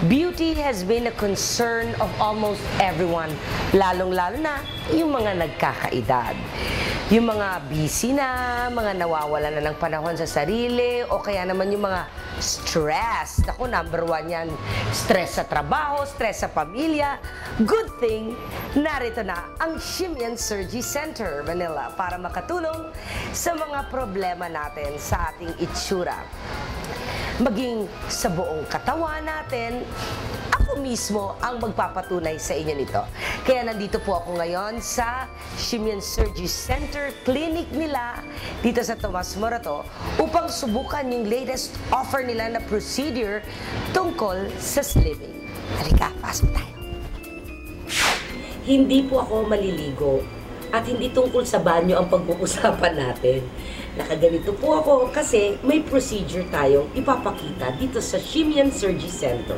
Beauty has been a concern of almost everyone, lalong-lalo na yung mga nagkakaedad. Yung mga busy na, mga nawawala na ng panahon sa sarili, o kaya naman yung mga stress. Ako, number one yan. Stress sa trabaho, stress sa pamilya. Good thing, narito na ang Shimian Surgery Center, Manila, para makatulong sa mga problema natin sa ating itsura. Maging sa buong katawan natin, ako mismo ang magpapatunay sa inyo nito. Kaya nandito po ako ngayon sa Shimian Surgery Center Clinic nila dito sa Tomas Morato upang subukan yung latest offer nila na procedure tungkol sa slimming. Halika, pasok tayo. Hindi po ako maliligo at hindi tungkol sa banyo ang pag-uusapan natin. Nakaganito po ako kasi may procedure tayong ipapakita dito sa Shimian Surgery Center.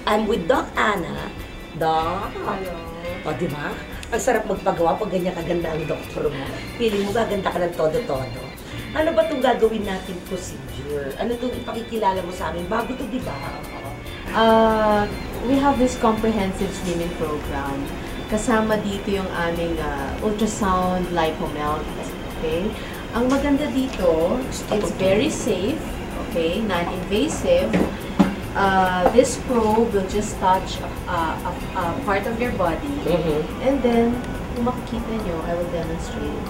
I'm with Doc Ana. Doc? Hello. O, di ba? Ang sarap magpagawa pag ganyan kaganda ang doktor mo. Feeling mo gaganda ka ng todo-todo. Ano ba itong gagawin nating procedure? Ano itong ipakikilala mo sa amin? Bago ito, di ba? We have this comprehensive slimming program. Kasama dito yung aming ultrasound lipomelt. Okay? Ang maganda dito, it's very safe, okay, non-invasive. This probe will just touch a part of your body, and then, kung makikita nyo, I will demonstrate.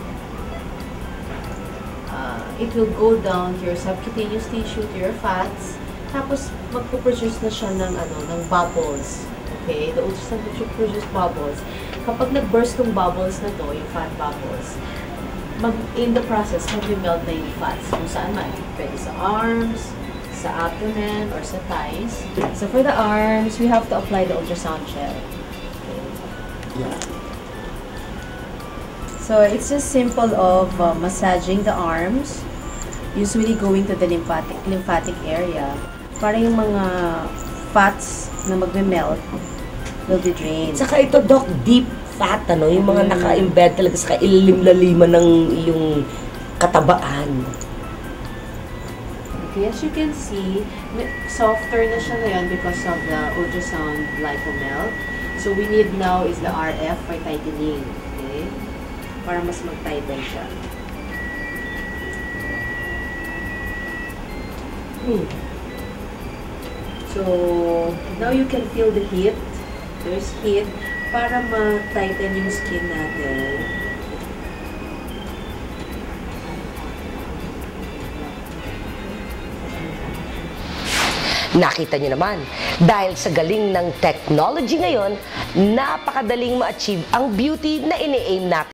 It will go down to your subcutaneous tissue, to your fats, tapos magpo-produce na siya ng, ng bubbles. Okay? The ultrasound will produce bubbles. Kapag nag-burst yung bubbles na to, yung fat bubbles, in the process, mag-melt na yung fats kung saan man. Pwede sa arms, sa abdomen, or sa thighs. So for the arms, we have to apply the ultrasound gel. Okay. Yeah. So it's just simple of massaging the arms, usually going to the lymphatic area, para yung mga fats na mag-melt will be drained. Saka ito, Doc, deep fat, yung mga naka-embed talaga sa kailim-laliman ng iyong katabaan. Okay, as you can see, softer na siya ngayon because of the ultrasound lipomelt. So we need now is the RF for tightening, okay? Para mas mag-tighten siya. So now you can feel the heat. There's heat para ma-tighten yung skin natin. Nakita niyo naman, dahil sa galing ng technology ngayon, napakadaling ma-achieve ang beauty na ini-aim natin.